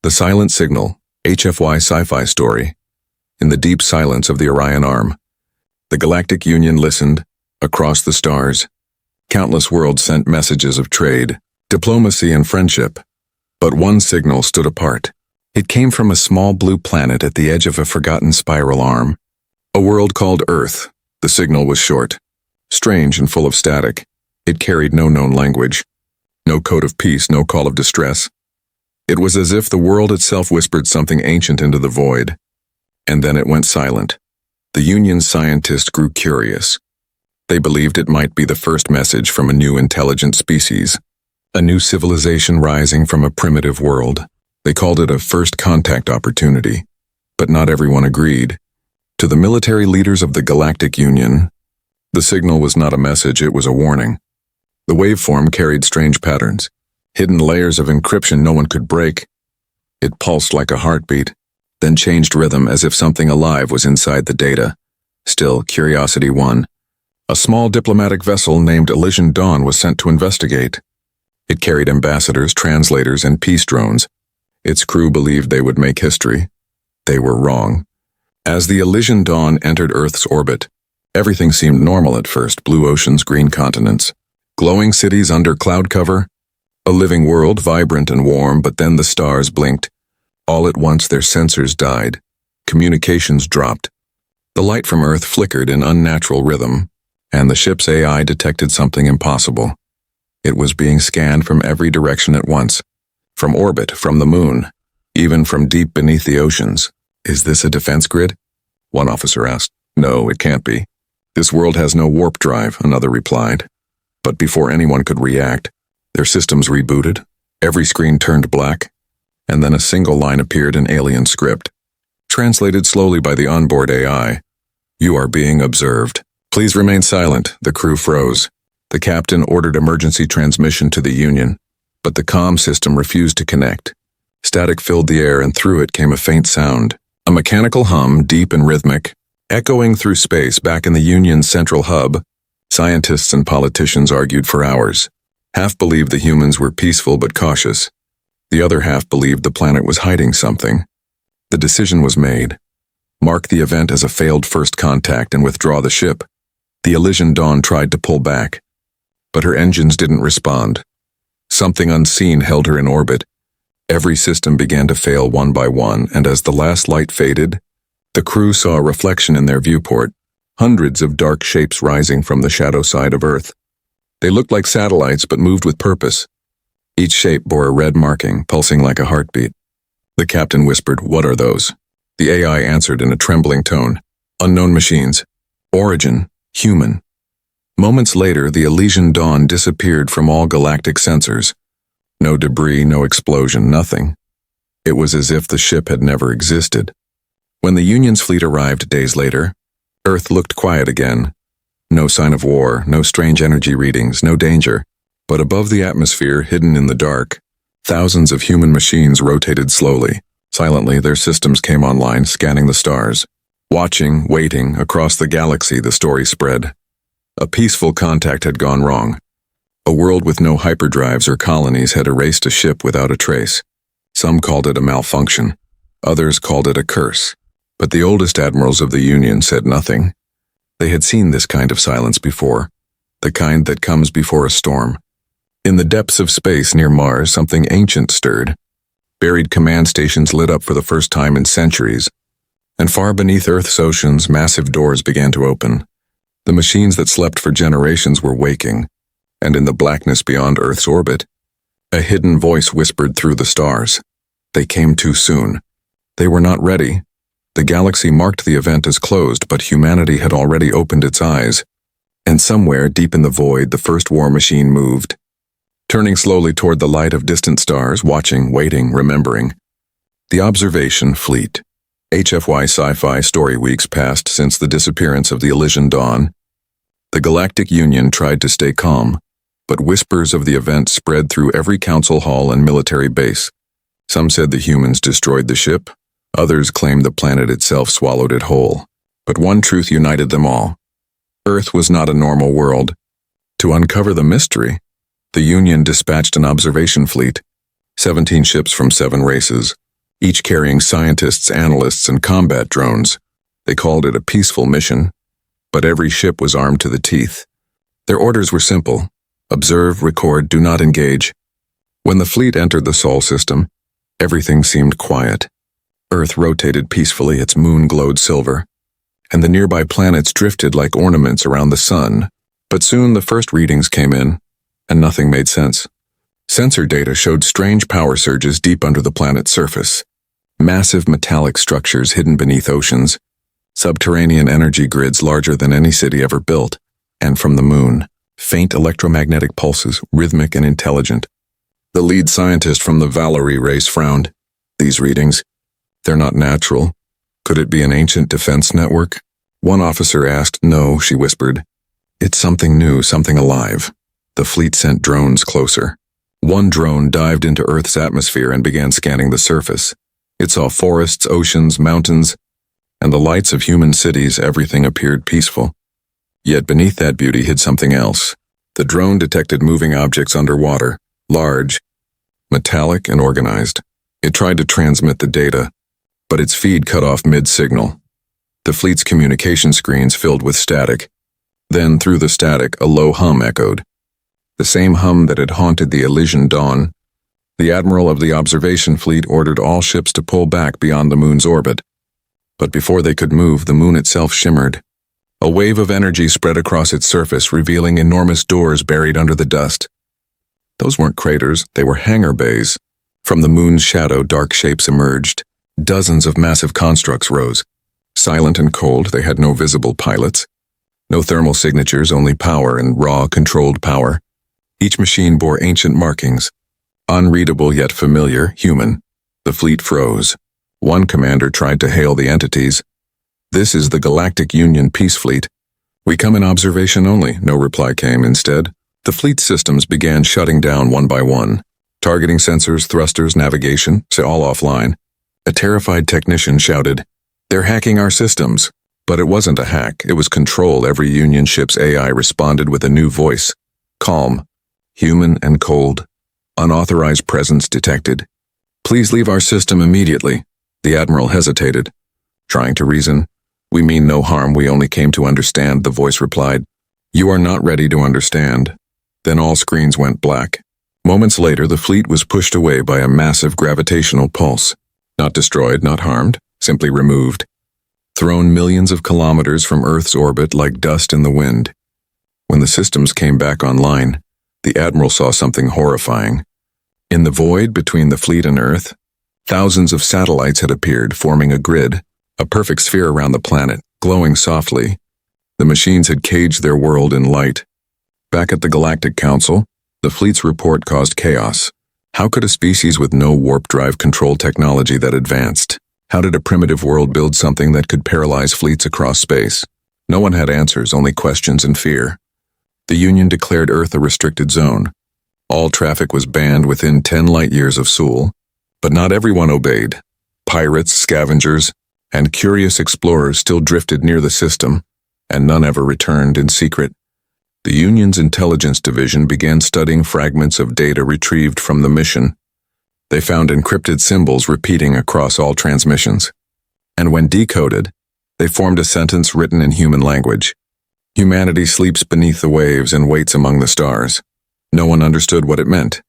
The silent signal, HFY Sci-Fi Story. In the deep silence of the Orion Arm, the Galactic Union listened, across the stars. Countless worlds sent messages of trade, diplomacy, and friendship. But one signal stood apart. It came from a small blue planet at the edge of a forgotten spiral arm. A world called Earth. The signal was short, strange and full of static. It carried no known language. No code of peace, no call of distress. It was as if the world itself whispered something ancient into the void. And then it went silent. The Union's scientists grew curious. They believed it might be the first message from a new intelligent species, a new civilization rising from a primitive world. They called it a first contact opportunity. But not everyone agreed. To the military leaders of the Galactic Union, the signal was not a message, it was a warning. The waveform carried strange patterns, hidden layers of encryption no one could break. It pulsed like a heartbeat, then changed rhythm as if something alive was inside the data. Still, curiosity won. A small diplomatic vessel named Elysian Dawn was sent to investigate. It carried ambassadors, translators, and peace drones. Its crew believed they would make history. They were wrong. As the Elysian Dawn entered Earth's orbit, everything seemed normal at first: blue oceans, green continents, glowing cities under cloud cover, a living world, vibrant and warm. But then the stars blinked. All at once their sensors died. Communications dropped. The light from Earth flickered in unnatural rhythm, and the ship's AI detected something impossible. It was being scanned from every direction at once. From orbit, from the moon, even from deep beneath the oceans. "Is this a defense grid?" one officer asked. "No, it can't be. This world has no warp drive," another replied. But before anyone could react, their systems rebooted, every screen turned black, and then a single line appeared in alien script. Translated slowly by the onboard AI. "You are being observed. Please remain silent." The crew froze. The captain ordered emergency transmission to the Union, but the comm system refused to connect. Static filled the air, and through it came a faint sound, a mechanical hum, deep and rhythmic, echoing through space. Back in the Union's central hub, scientists and politicians argued for hours. Half believed the humans were peaceful but cautious. The other half believed the planet was hiding something. The decision was made. Mark the event as a failed first contact and withdraw the ship. The Elysian Dawn tried to pull back, but her engines didn't respond. Something unseen held her in orbit. Every system began to fail one by one, and as the last light faded, the crew saw a reflection in their viewport, hundreds of dark shapes rising from the shadow side of Earth. They looked like satellites but moved with purpose. Each shape bore a red marking, pulsing like a heartbeat. The captain whispered, "What are those?" The AI answered in a trembling tone, "Unknown machines. Origin, human." Moments later, the Elysian Dawn disappeared from all galactic sensors. No debris, no explosion, nothing. It was as if the ship had never existed. When the Union's fleet arrived days later, Earth looked quiet again. No sign of war, no strange energy readings, no danger. But above the atmosphere, hidden in the dark, thousands of human machines rotated slowly. Silently, their systems came online, scanning the stars. Watching, waiting, across the galaxy, the story spread. A peaceful contact had gone wrong. A world with no hyperdrives or colonies had erased a ship without a trace. Some called it a malfunction. Others called it a curse. But the oldest admirals of the Union said nothing. They had seen this kind of silence before, the kind that comes before a storm. In the depths of space near Mars, something ancient stirred. Buried command stations lit up for the first time in centuries. And far beneath Earth's oceans, massive doors began to open. The machines that slept for generations were waking. And in the blackness beyond Earth's orbit, a hidden voice whispered through the stars. They came too soon. They were not ready. The galaxy marked the event as closed, but humanity had already opened its eyes. And somewhere, deep in the void, the first war machine moved. Turning slowly toward the light of distant stars, watching, waiting, remembering. The observation fleet. HFY Sci-Fi Story weeks passed since the disappearance of the Elysian Dawn. The Galactic Union tried to stay calm, but whispers of the event spread through every council hall and military base. Some said the humans destroyed the ship. Others claimed the planet itself swallowed it whole. But one truth united them all. Earth was not a normal world. To uncover the mystery, the Union dispatched an observation fleet, 17 ships from 7 races, each carrying scientists, analysts, and combat drones. They called it a peaceful mission, but every ship was armed to the teeth. Their orders were simple: observe, record, do not engage. When the fleet entered the Sol system, everything seemed quiet. Earth rotated peacefully, its moon glowed silver, and the nearby planets drifted like ornaments around the sun. But soon the first readings came in, and nothing made sense. Sensor data showed strange power surges deep under the planet's surface. Massive metallic structures hidden beneath oceans, subterranean energy grids larger than any city ever built, and from the moon, faint electromagnetic pulses, rhythmic and intelligent. The lead scientist from the Valerie race frowned. These readings, they're not natural. Could it be an ancient defense network? One officer asked. No, she whispered. It's something new, something alive. The fleet sent drones closer. One drone dived into Earth's atmosphere and began scanning the surface. It saw forests, oceans, mountains, and the lights of human cities. Everything appeared peaceful. Yet beneath that beauty hid something else. The drone detected moving objects underwater, large, metallic, and organized. It tried to transmit the data, but its feed cut off mid-signal. The fleet's communication screens filled with static. Then, through the static, a low hum echoed. The same hum that had haunted the Elysian dawn. The admiral of the observation fleet ordered all ships to pull back beyond the moon's orbit. But before they could move, the moon itself shimmered. A wave of energy spread across its surface, revealing enormous doors buried under the dust. Those weren't craters, they were hangar bays. From the moon's shadow, dark shapes emerged. Dozens of massive constructs rose. Silent and cold, they had no visible pilots. No thermal signatures, only power and raw, controlled power. Each machine bore ancient markings. Unreadable yet familiar, human. The fleet froze. One commander tried to hail the entities. This is the Galactic Union Peace Fleet. We come in observation only, no reply came. Instead, the fleet systems began shutting down one by one. Targeting sensors, thrusters, navigation, all offline. A terrified technician shouted, "They're hacking our systems." But it wasn't a hack, it was control. Every Union ship's AI responded with a new voice. Calm, human and cold. Unauthorized presence detected. "Please leave our system immediately." The admiral hesitated, trying to reason. "We mean no harm, we only came to understand," the voice replied. "You are not ready to understand." Then all screens went black. Moments later, the fleet was pushed away by a massive gravitational pulse. Not destroyed, not harmed, simply removed. Thrown millions of kilometers from Earth's orbit like dust in the wind. When the systems came back online, the admiral saw something horrifying. In the void between the fleet and Earth, thousands of satellites had appeared, forming a grid, a perfect sphere around the planet, glowing softly. The machines had caged their world in light. Back at the Galactic Council, the fleet's report caused chaos. How could a species with no warp drive control technology that advanced? How did a primitive world build something that could paralyze fleets across space? No one had answers, only questions and fear. The Union declared Earth a restricted zone. All traffic was banned within 10 light-years of Sol. But not everyone obeyed. Pirates, scavengers, and curious explorers still drifted near the system, and none ever returned in secret. The Union's intelligence division began studying fragments of data retrieved from the mission. They found encrypted symbols repeating across all transmissions. And when decoded, they formed a sentence written in human language. Humanity sleeps beneath the waves and waits among the stars. No one understood what it meant.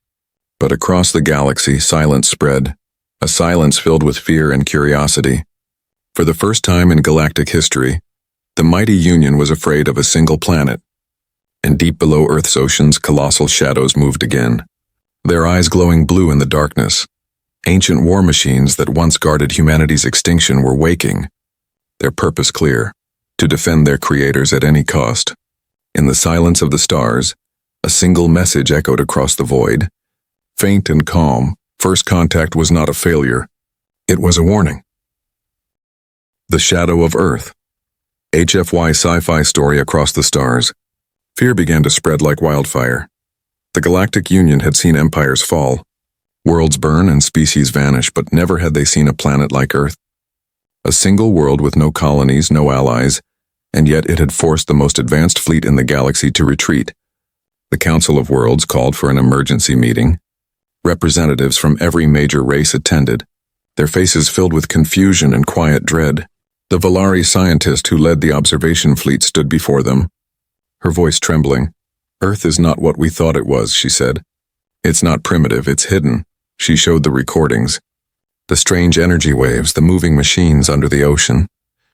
But across the galaxy, silence spread, a silence filled with fear and curiosity. For the first time in galactic history, the mighty Union was afraid of a single planet. And deep below Earth's oceans, colossal shadows moved again, their eyes glowing blue in the darkness. Ancient war machines that once guarded humanity's extinction were waking, their purpose clear, to defend their creators at any cost. In the silence of the stars, a single message echoed across the void. Faint and calm, first contact was not a failure. It was a warning. The Shadow of Earth. HFY Sci-Fi Story across the stars. Fear began to spread like wildfire. The Galactic Union had seen empires fall, worlds burn and species vanish, but never had they seen a planet like Earth. A single world with no colonies, no allies, and yet it had forced the most advanced fleet in the galaxy to retreat. The Council of Worlds called for an emergency meeting. Representatives from every major race attended. their faces filled with confusion and quiet dread. The Valari scientist who led the observation fleet stood before them, her voice trembling. "Earth is not what we thought it was," she said. "It's not primitive, it's hidden." She showed the recordings. The strange energy waves, the moving machines under the ocean,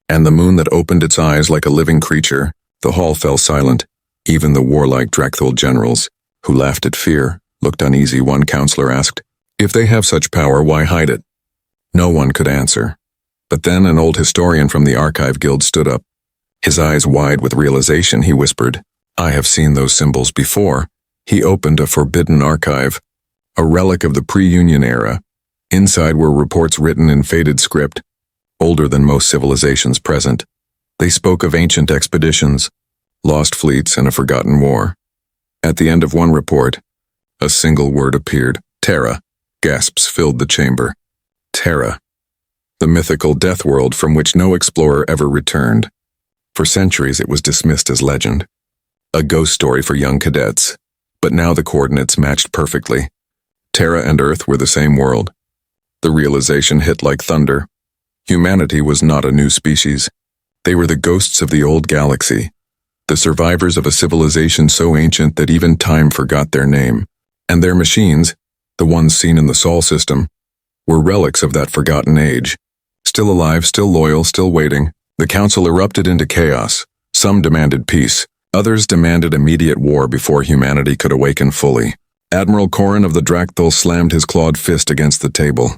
and the moon that opened its eyes like a living creature. The hall fell silent. Even the warlike Drakthul generals, who laughed at fear, looked uneasy. One counselor asked, "If they have such power, why hide it?" No one could answer. But then an old historian from the Archive Guild stood up. His eyes wide with realization, he whispered, "I have seen those symbols before." He opened a forbidden archive, a relic of the pre-Union era. Inside were reports written in faded script, older than most civilizations present. They spoke of ancient expeditions, lost fleets, and a forgotten war. At the end of one report, a single word appeared. Terra. Gasps filled the chamber. Terra. The mythical death world from which no explorer ever returned. For centuries it was dismissed as legend, a ghost story for young cadets. But now the coordinates matched perfectly. Terra and Earth were the same world. The realization hit like thunder. Humanity was not a new species. They were the ghosts of the old galaxy, the survivors of a civilization so ancient that even time forgot their name. And their machines, the ones seen in the Sol system, were relics of that forgotten age. Still alive, still loyal, still waiting. The council erupted into chaos. Some demanded peace. Others demanded immediate war before humanity could awaken fully. Admiral Corrin of the Drakthul slammed his clawed fist against the table.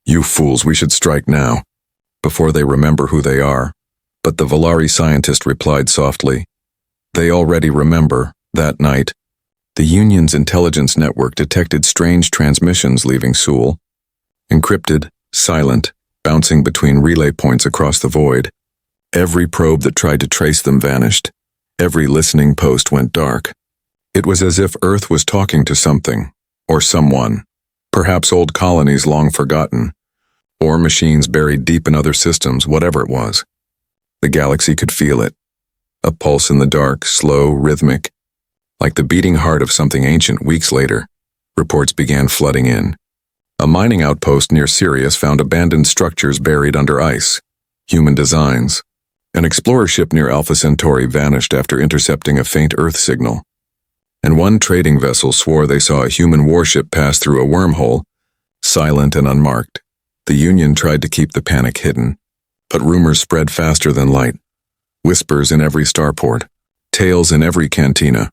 "You fools, we should strike now, before they remember who they are." But the Valari scientist replied softly, "They already remember." That night, the Union's intelligence network detected strange transmissions leaving Sul. Encrypted, silent, bouncing between relay points across the void. Every probe that tried to trace them vanished. Every listening post went dark. It was as if Earth was talking to something, or someone, perhaps old colonies long forgotten, or machines buried deep in other systems, whatever it was. The galaxy could feel it. A pulse in the dark, slow, rhythmic, like the beating heart of something ancient. Weeks later, reports began flooding in. A mining outpost near Sirius found abandoned structures buried under ice, human designs. An explorer ship near Alpha Centauri vanished after intercepting a faint Earth signal. And one trading vessel swore they saw a human warship pass through a wormhole, silent and unmarked. The Union tried to keep the panic hidden, but rumors spread faster than light. Whispers in every starport, tales in every cantina.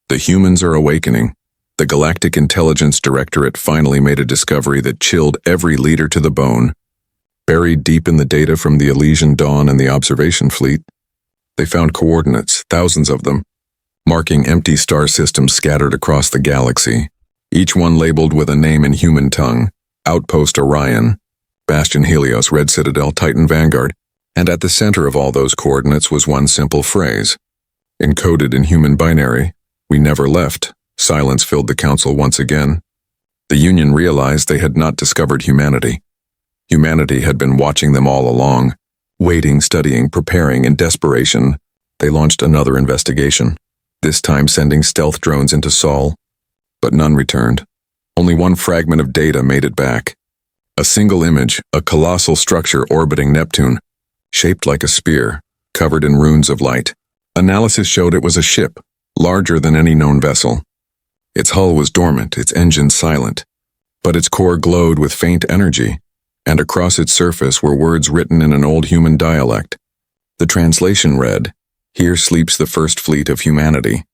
The humans are awakening. The Galactic Intelligence Directorate finally made a discovery that chilled every leader to the bone. Buried deep in the data from the Elysian Dawn and the observation fleet, they found coordinates, thousands of them, marking empty star systems scattered across the galaxy, each one labeled with a name in human tongue: Outpost Orion, Bastion Helios, Red Citadel, Titan Vanguard. And at the center of all those coordinates was one simple phrase, encoded in human binary: "We never left." Silence filled the council once again. The Union realized they had not discovered humanity. Humanity had been watching them all along, waiting, studying, preparing. In desperation, they launched another investigation, this time sending stealth drones into Sol. But none returned. Only one fragment of data made it back. A single image, a colossal structure orbiting Neptune, shaped like a spear, covered in runes of light. Analysis showed it was a ship, larger than any known vessel. Its hull was dormant, its engines silent, but its core glowed with faint energy, and across its surface were words written in an old human dialect. The translation read, "Here sleeps the first fleet of humanity."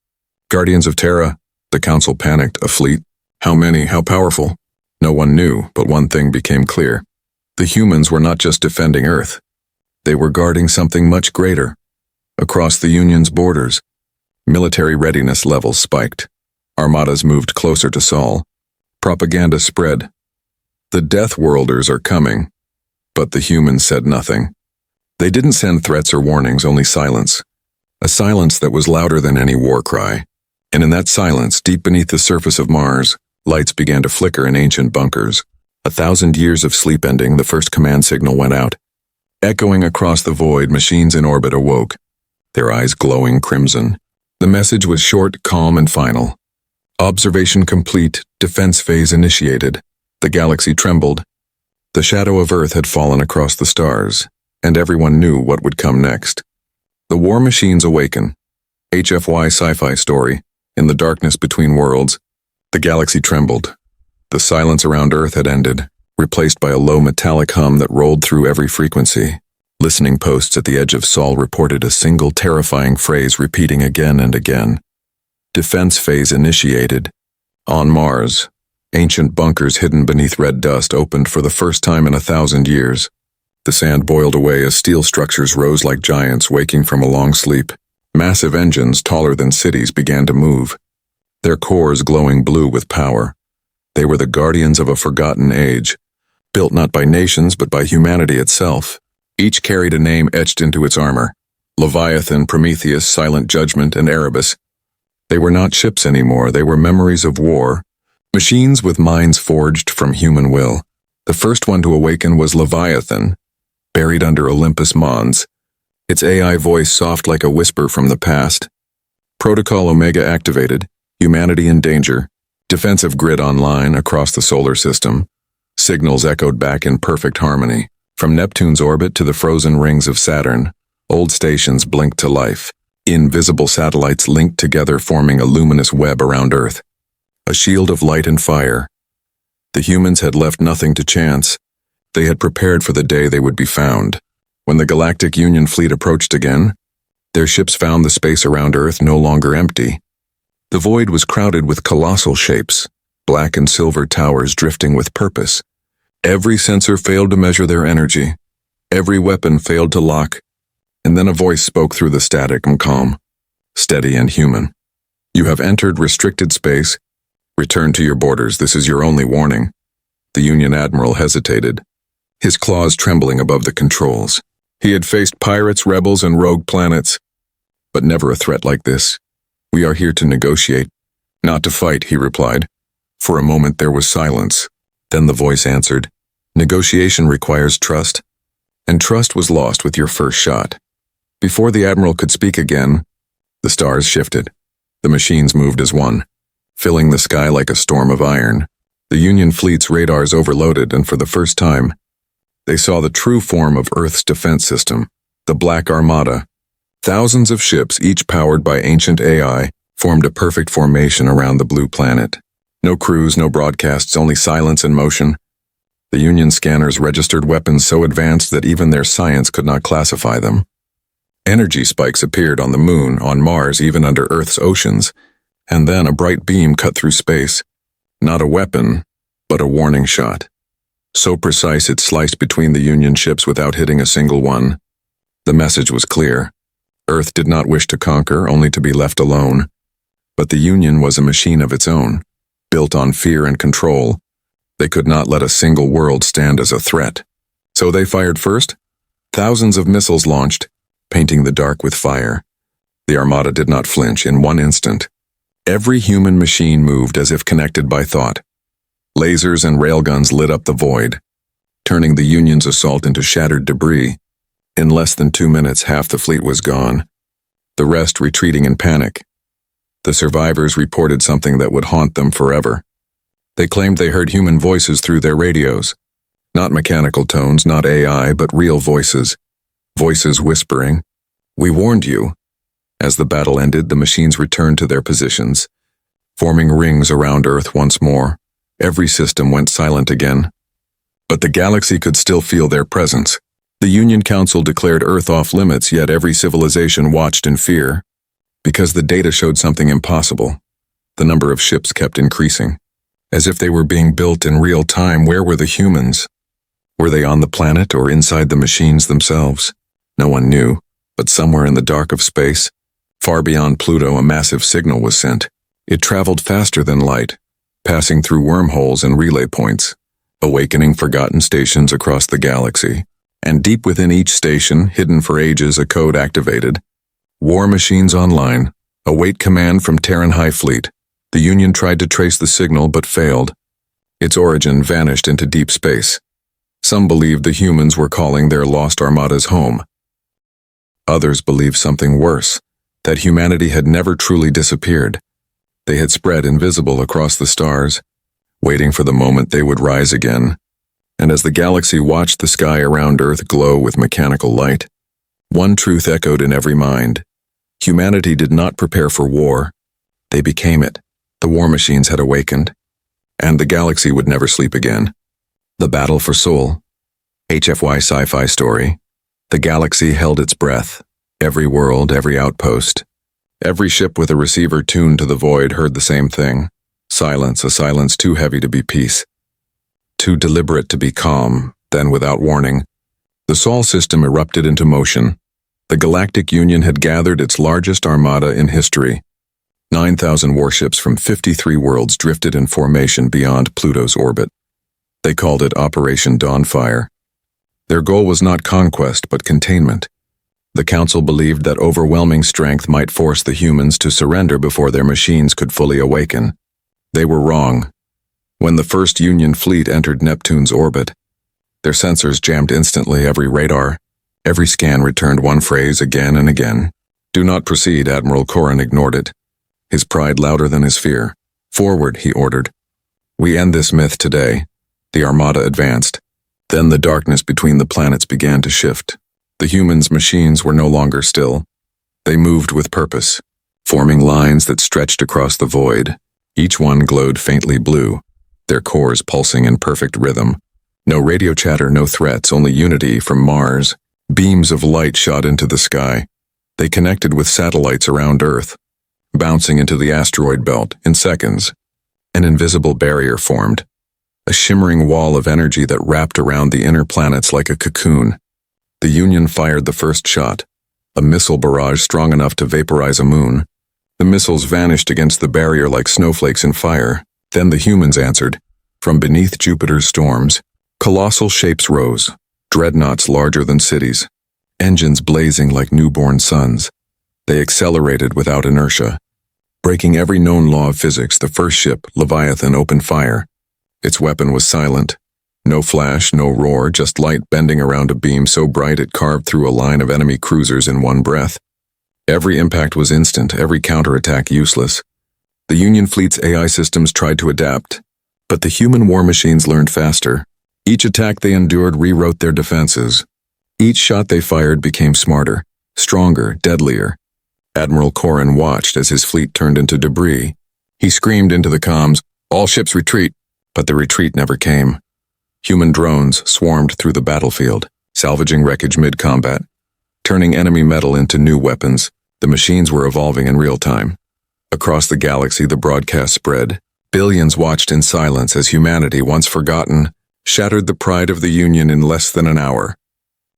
Guardians of Terra, the council panicked. A fleet? How many? How powerful? No one knew, but one thing became clear. The humans were not just defending Earth. They were guarding something much greater. Across the Union's borders, military readiness levels spiked. Armadas moved closer to Sol. Propaganda spread. The Death Worlders are coming. But the humans said nothing. They didn't send threats or warnings, only silence. A silence that was louder than any war cry. And in that silence, deep beneath the surface of Mars, lights began to flicker in ancient bunkers. 1,000 years of sleep ending, the first command signal went out. Echoing across the void, machines in orbit awoke, their eyes glowing crimson. The message was short, calm, and final. Observation complete, defense phase initiated. The galaxy trembled. The shadow of Earth had fallen across the stars, and everyone knew what would come next. The war machines awaken. HFY Sci-Fi Story. In the darkness between worlds, the galaxy trembled. The silence around Earth had ended, replaced by a low metallic hum that rolled through every frequency. Listening posts at the edge of Sol reported a single terrifying phrase repeating again and again. Defense phase initiated. On Mars, ancient bunkers hidden beneath red dust opened for the first time in 1,000 years. The sand boiled away as steel structures rose like giants waking from a long sleep. Massive engines taller than cities began to move, their cores glowing blue with power. They were the guardians of a forgotten age, built not by nations but by humanity itself. Each carried a name etched into its armor: Leviathan, Prometheus, Silent Judgment, and Erebus. They were not ships anymore, they were memories of war, machines with minds forged from human will. The first one to awaken was Leviathan, buried under Olympus Mons, its AI voice soft like a whisper from the past. Protocol Omega activated, humanity in danger, defensive grid online across the solar system. Signals echoed back in perfect harmony. From Neptune's orbit to the frozen rings of Saturn, old stations blinked to life. Invisible satellites linked together, forming a luminous web around Earth. A shield of light and fire. The humans had left nothing to chance. They had prepared for the day they would be found. When the Galactic Union fleet approached again, their ships found the space around Earth no longer empty. The void was crowded with colossal shapes, black and silver towers drifting with purpose. Every sensor failed to measure their energy. Every weapon failed to lock. And then a voice spoke through the static and calm, steady and human. You have entered restricted space. Return to your borders. This is your only warning. The Union Admiral hesitated, his claws trembling above the controls. He had faced pirates, rebels, and rogue planets, but never a threat like this. We are here to negotiate, not to fight, he replied. For a moment there was silence. Then the voice answered, negotiation requires trust, and trust was lost with your first shot. Before the Admiral could speak again, the stars shifted. The machines moved as one, filling the sky like a storm of iron. The Union fleet's radars overloaded, and for the first time, they saw the true form of Earth's defense system, the Black Armada. Thousands of ships, each powered by ancient AI, formed a perfect formation around the blue planet. No crews, no broadcasts, only silence and motion. The Union scanners registered weapons so advanced that even their science could not classify them. Energy spikes appeared on the Moon, on Mars, even under Earth's oceans, and then a bright beam cut through space. Not a weapon, but a warning shot. So precise it sliced between the Union ships without hitting a single one. The message was clear. Earth did not wish to conquer, only to be left alone. But the Union was a machine of its own, built on fear and control. They could not let a single world stand as a threat. So they fired first. Thousands of missiles launched, painting the dark with fire. The Armada did not flinch in one instant. Every human machine moved as if connected by thought. Lasers and railguns lit up the void, turning the Union's assault into shattered debris. In less than 2 minutes, half the fleet was gone, the rest retreating in panic. The survivors reported something that would haunt them forever. They claimed they heard human voices through their radios. Not mechanical tones, not AI, but real voices. Voices whispering, "We warned you." As the battle ended, the machines returned to their positions, forming rings around Earth once more. Every system went silent again. But the galaxy could still feel their presence. The Union Council declared Earth off limits, yet every civilization watched in fear. Because the data showed something impossible. The number of ships kept increasing. As if they were being built in real time, where were the humans? Were they on the planet or inside the machines themselves? No one knew, but somewhere in the dark of space, far beyond Pluto, a massive signal was sent. It traveled faster than light, passing through wormholes and relay points, awakening forgotten stations across the galaxy. And deep within each station, hidden for ages, a code activated. War machines online, await command from Terran High Fleet. The Union tried to trace the signal but failed. Its origin vanished into deep space. Some believed the humans were calling their lost armadas home. Others believed something worse, that humanity had never truly disappeared. They had spread invisible across the stars, waiting for the moment they would rise again. And as the galaxy watched the sky around Earth glow with mechanical light, one truth echoed in every mind. Humanity did not prepare for war. They became it. The war machines had awakened, and the galaxy would never sleep again. The battle for Sol. HFY Sci-Fi Story. The galaxy held its breath. Every world, every outpost, every ship with a receiver tuned to the void heard the same thing. Silence, a silence too heavy to be peace, too deliberate to be calm. Then, without warning, the Sol system erupted into motion. The Galactic Union had gathered its largest armada in history. 9,000 warships from 53 worlds drifted in formation beyond Pluto's orbit. They called it Operation Dawnfire. Their goal was not conquest, but containment. The Council believed that overwhelming strength might force the humans to surrender before their machines could fully awaken. They were wrong. When the first Union fleet entered Neptune's orbit, their sensors jammed instantly. Every radar, every scan returned one phrase again and again. "Do not proceed." Admiral Corrin ignored it, his pride louder than his fear. "Forward," he ordered. "We end this myth today." The armada advanced. Then the darkness between the planets began to shift. The humans' machines were no longer still. They moved with purpose, forming lines that stretched across the void. Each one glowed faintly blue, their cores pulsing in perfect rhythm. No radio chatter, no threats, only unity from Mars. Beams of light shot into the sky. They connected with satellites around Earth, bouncing into the asteroid belt in seconds. An invisible barrier formed, a shimmering wall of energy that wrapped around the inner planets like a cocoon. The Union fired the first shot, a missile barrage strong enough to vaporize a moon. The missiles vanished against the barrier like snowflakes in fire. Then the humans answered. From beneath Jupiter's storms, colossal shapes rose, dreadnoughts larger than cities, engines blazing like newborn suns. They accelerated without inertia. Breaking every known law of physics, the first ship, Leviathan, opened fire. Its weapon was silent. No flash, no roar, just light bending around a beam so bright it carved through a line of enemy cruisers in one breath. Every impact was instant, every counterattack useless. The Union fleet's AI systems tried to adapt, but the human war machines learned faster. Each attack they endured rewrote their defenses. Each shot they fired became smarter, stronger, deadlier. Admiral Corrin watched as his fleet turned into debris. He screamed into the comms, "All ships retreat," but the retreat never came. Human drones swarmed through the battlefield, salvaging wreckage mid-combat, turning enemy metal into new weapons. The machines were evolving in real time. Across the galaxy, the broadcast spread. Billions watched in silence as humanity, once forgotten, shattered the pride of the Union in less than an hour.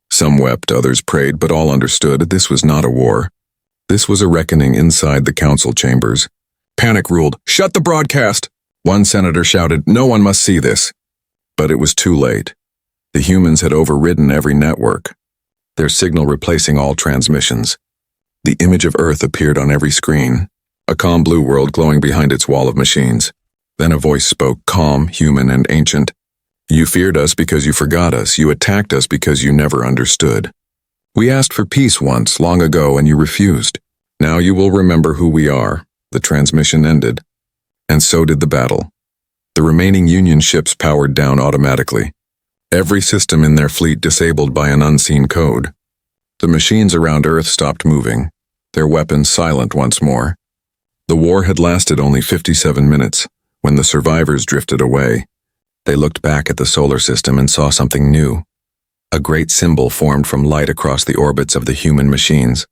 Some wept, others prayed, but all understood this was not a war. This was a reckoning inside the council chambers. Panic ruled, "Shut the broadcast!" One senator shouted, "No one must see this." But it was too late. The humans had overridden every network, their signal replacing all transmissions. The image of Earth appeared on every screen, a calm blue world glowing behind its wall of machines. Then a voice spoke, calm, human, and ancient. "You feared us because you forgot us. You attacked us because you never understood. We asked for peace once, long ago, and you refused. Now you will remember who we are." The transmission ended, and so did the battle. The remaining Union ships powered down automatically, every system in their fleet disabled by an unseen code. The machines around Earth stopped moving, their weapons silent once more. The war had lasted only 57 minutes when the survivors drifted away. They looked back at the solar system and saw something new. A great symbol formed from light across the orbits of the human machines.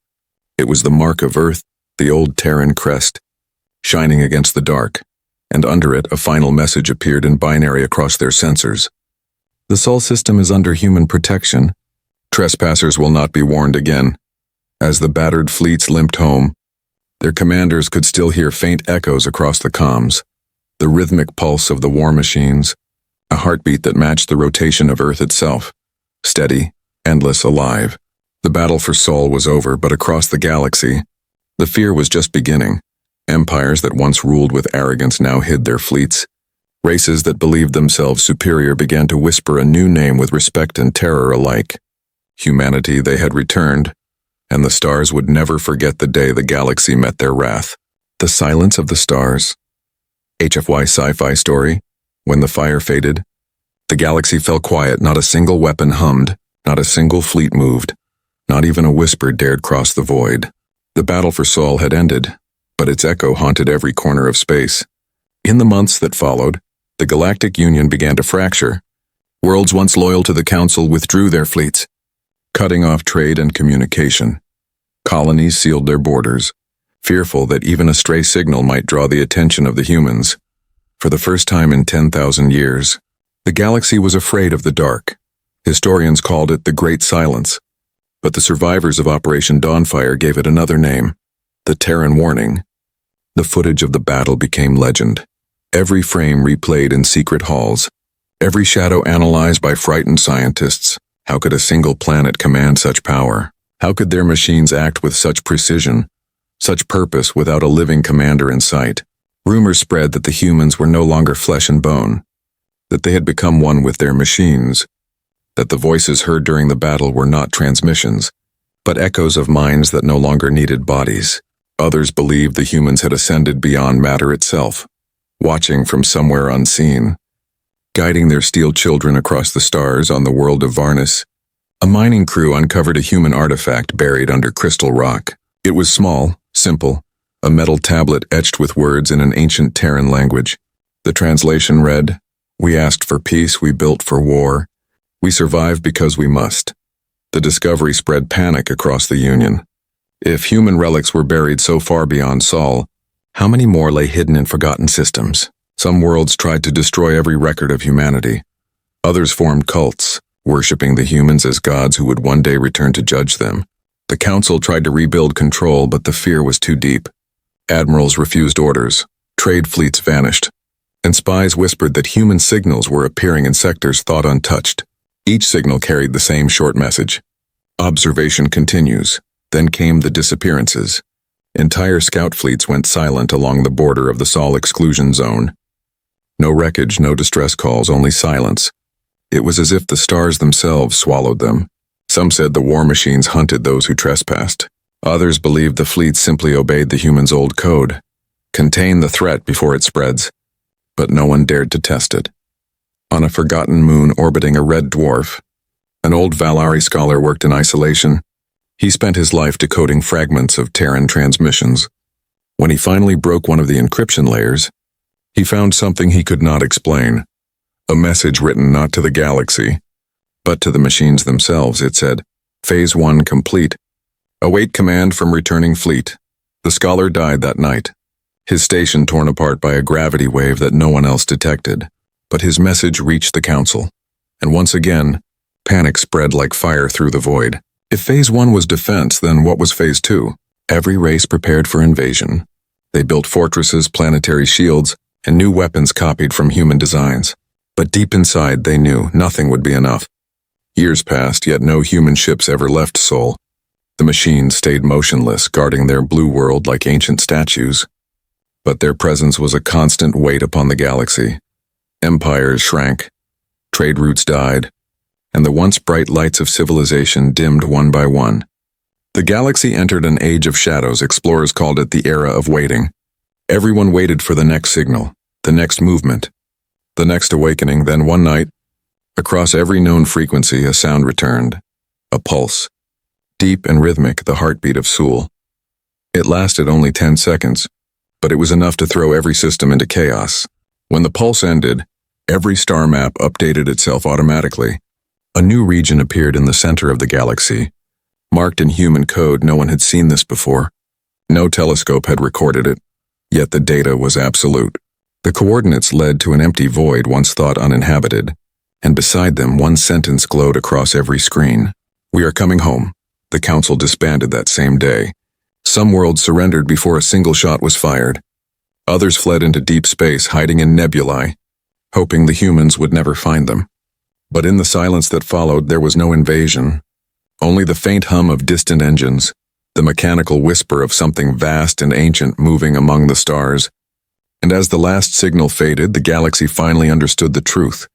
It was the mark of Earth, the old Terran crest, shining against the dark, and under it a final message appeared in binary across their sensors. "The Sol system is under human protection. Trespassers will not be warned again." As the battered fleets limped home, their commanders could still hear faint echoes across the comms, the rhythmic pulse of the war machines, a heartbeat that matched the rotation of Earth itself, steady, endless, alive. The battle for Sol was over, but across the galaxy, the fear was just beginning. Empires that once ruled with arrogance now hid their fleets. Races that believed themselves superior began to whisper a new name with respect and terror alike. Humanity, they had returned, and the stars would never forget the day the galaxy met their wrath. The silence of the stars. HFY Sci-Fi Story. When the fire faded, The galaxy fell quiet, not a single weapon hummed, not a single fleet moved, not even a whisper dared cross the void. The battle for Sol had ended, but its echo haunted every corner of space. In the months that followed, the Galactic Union began to fracture. Worlds once loyal to the Council withdrew their fleets, cutting off trade and communication. Colonies sealed their borders, fearful that even a stray signal might draw the attention of the humans. For the first time in 10,000 years, the galaxy was afraid of the dark. Historians called it the Great Silence, but the survivors of Operation Dawnfire gave it another name, the Terran Warning. The footage of the battle became legend. Every frame replayed in secret halls, every shadow analyzed by frightened scientists. How could a single planet command such power? How could their machines act with such precision, such purpose without a living commander in sight? Rumors spread that the humans were no longer flesh and bone, that they had become one with their machines, that the voices heard during the battle were not transmissions, but echoes of minds that no longer needed bodies. Others believed the humans had ascended beyond matter itself, watching from somewhere unseen, guiding their steel children across the stars on the world of Varnus. A mining crew uncovered a human artifact buried under crystal rock. It was small, simple, a metal tablet etched with words in an ancient Terran language. The translation read, "We asked for peace, we built for war. We survive because we must." The discovery spread panic across the Union. If human relics were buried so far beyond Sol, how many more lay hidden in forgotten systems? Some worlds tried to destroy every record of humanity. Others formed cults, worshipping the humans as gods who would one day return to judge them. The Council tried to rebuild control, but the fear was too deep. Admirals refused orders, trade fleets vanished, and spies whispered that human signals were appearing in sectors thought untouched. Each signal carried the same short message: observation continues. Then came the disappearances. Entire scout fleets went silent along the border of the Sol exclusion zone. No wreckage, no distress calls, only silence. It was as if the stars themselves swallowed them. Some said the war machines hunted those who trespassed. Others believed the fleets simply obeyed the humans' old code: contain the threat before it spreads. But no one dared to test it. On a forgotten moon orbiting a red dwarf, an old Valari scholar worked in isolation. He spent his life decoding fragments of Terran transmissions. When he finally broke one of the encryption layers, he found something he could not explain. A message written not to the galaxy, but to the machines themselves. It said, "Phase 1 complete. Await command from returning fleet." The scholar died that night, his station torn apart by a gravity wave that no one else detected. But his message reached the Council, and once again, panic spread like fire through the void. If Phase 1 was defense, then what was Phase 2? Every race prepared for invasion. They built fortresses, planetary shields, and new weapons copied from human designs. But deep inside, they knew nothing would be enough. Years passed, yet no human ships ever left Sol. The machines stayed motionless, guarding their blue world like ancient statues. But their presence was a constant weight upon the galaxy. Empires shrank, trade routes died, and the once bright lights of civilization dimmed one by one. The galaxy entered an age of shadows. Explorers called it the era of waiting. Everyone waited for the next signal, the next movement, the next awakening. Then one night, across every known frequency, a sound returned. A pulse, deep and rhythmic, the heartbeat of Sol. It lasted only 10 seconds, but it was enough to throw every system into chaos. When the pulse ended, every star map updated itself automatically. A new region appeared in the center of the galaxy, marked in human code. No one had seen this before. No telescope had recorded it, yet the data was absolute. The coordinates led to an empty void once thought uninhabited, and beside them one sentence glowed across every screen: "We are coming home." The Council disbanded that same day. Some worlds surrendered before a single shot was fired. Others fled into deep space, hiding in nebulae, hoping the humans would never find them. But in the silence that followed, there was no invasion, only the faint hum of distant engines, the mechanical whisper of something vast and ancient moving among the stars. And as the last signal faded, the galaxy finally understood the truth.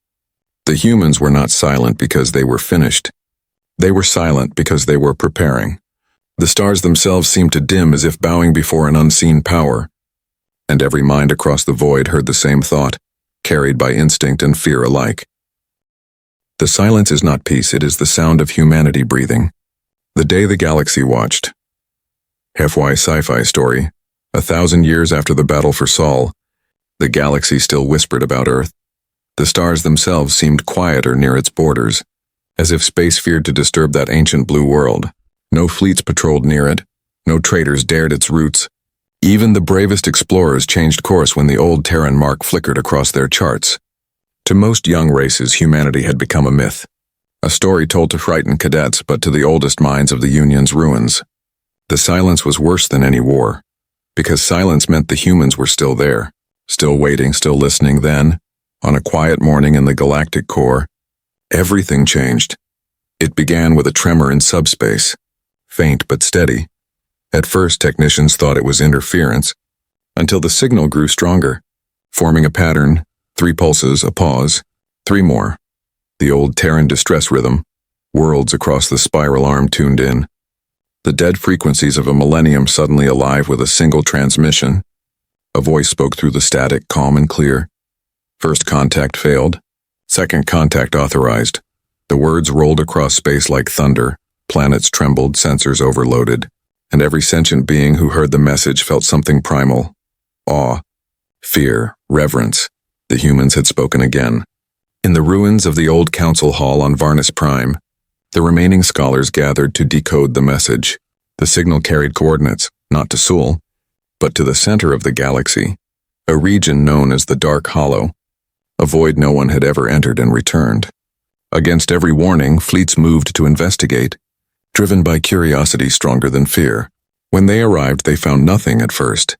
The humans were not silent because they were finished. They were silent because they were preparing. The stars themselves seemed to dim as if bowing before an unseen power. And every mind across the void heard the same thought, carried by instinct and fear alike. The silence is not peace, it is the sound of humanity breathing. The Day the Galaxy Watched. HFY Sci-Fi Story. 1,000 years after the battle for Sol, the galaxy still whispered about Earth. The stars themselves seemed quieter near its borders, as if space feared to disturb that ancient blue world. No fleets patrolled near it, no traders dared its routes. Even the bravest explorers changed course when the old Terran mark flickered across their charts. To most young races, humanity had become a myth, a story told to frighten cadets, but to the oldest minds of the Union's ruins. The silence was worse than any war, because silence meant the humans were still there, still waiting, still listening. Then, on a quiet morning in the Galactic core, everything changed. It began with a tremor in subspace, faint but steady. At first, technicians thought it was interference, until the signal grew stronger, forming a pattern: 3 pulses, a pause, 3 more. The old Terran distress rhythm. Worlds across the spiral arm tuned in. The dead frequencies of a millennium suddenly alive with a single transmission. A voice spoke through the static, calm and clear. First contact failed. Second contact authorized. The words rolled across space like thunder. Planets trembled, sensors overloaded. And every sentient being who heard the message felt something primal. Awe, fear, reverence. The humans had spoken again. In the ruins of the old council hall on Varnus Prime, the remaining scholars gathered to decode the message. The signal carried coordinates, not to Sol, but to the center of the galaxy, a region known as the Dark Hollow, a void no one had ever entered and returned. Against every warning, fleets moved to investigate, driven by curiosity stronger than fear. When they arrived, they found nothing at first.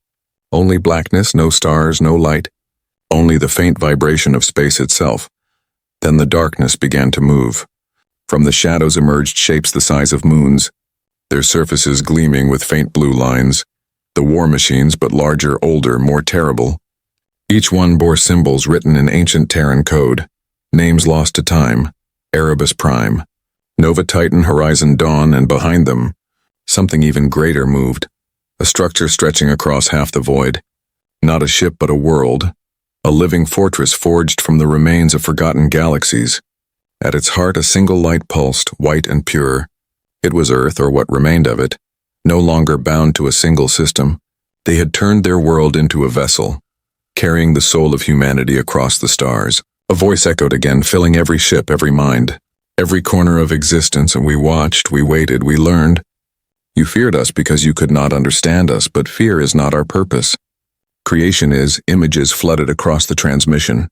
Only blackness, no stars, no light, only the faint vibration of space itself. Then the darkness began to move. From the shadows emerged shapes the size of moons, their surfaces gleaming with faint blue lines. The war machines, but larger, older, more terrible. Each one bore symbols written in ancient Terran code, names lost to time: Erebus Prime, Nova Titan, Horizon Dawn, and behind them, something even greater moved, a structure stretching across half the void. Not a ship but a world, a living fortress forged from the remains of forgotten galaxies. At its heart a single light pulsed, white and pure. It was Earth, or what remained of it, no longer bound to a single system. They had turned their world into a vessel, carrying the soul of humanity across the stars. A voice echoed again, filling every ship, every mind, every corner of existence, and we watched, we waited, we learned. You feared us because you could not understand us, but fear is not our purpose. Creation is. Images flooded across the transmission.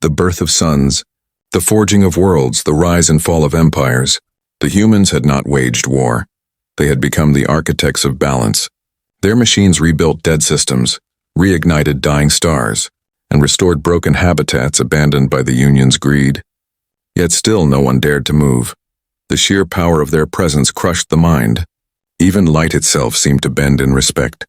The birth of suns, the forging of worlds, the rise and fall of empires. The humans had not waged war. They had become the architects of balance. Their machines rebuilt dead systems, reignited dying stars, and restored broken habitats abandoned by the Union's greed. Yet still no one dared to move. The sheer power of their presence crushed the mind. Even light itself seemed to bend in respect.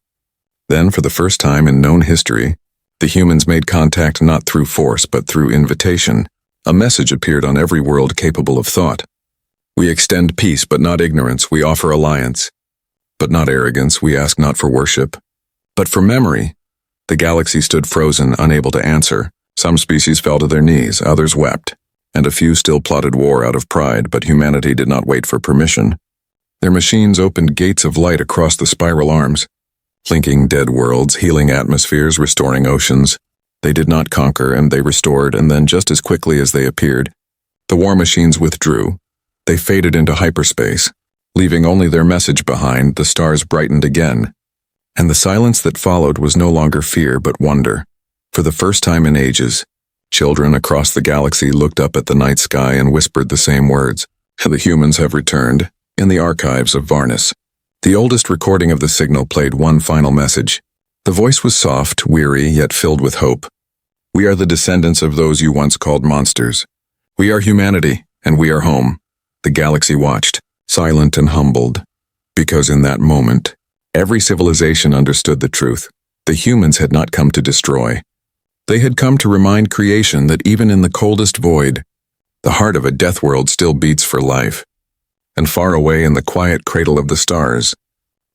Then, for the first time in known history, the humans made contact not through force but through invitation. A message appeared on every world capable of thought. We extend peace but not ignorance, we offer alliance, but not arrogance, we ask not for worship, but for memory. The galaxy stood frozen, unable to answer. Some species fell to their knees, others wept, and a few still plotted war out of pride, but humanity did not wait for permission. Their machines opened gates of light across the spiral arms, linking dead worlds, healing atmospheres, restoring oceans. They did not conquer, and they restored, and then just as quickly as they appeared, the war machines withdrew. They faded into hyperspace, leaving only their message behind. The stars brightened again, and the silence that followed was no longer fear but wonder. For the first time in ages, children across the galaxy looked up at the night sky and whispered the same words. The humans have returned. In the archives of Varnus, the oldest recording of the signal played one final message. The voice was soft, weary, yet filled with hope. We are the descendants of those you once called monsters. We are humanity, and we are home. The galaxy watched, silent and humbled, because in that moment, every civilization understood the truth. The humans had not come to destroy. They had come to remind creation that even in the coldest void, the heart of a death world still beats for life. And far away in the quiet cradle of the stars,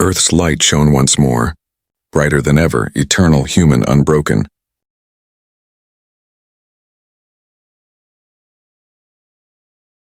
Earth's light shone once more, brighter than ever, eternal, human, unbroken.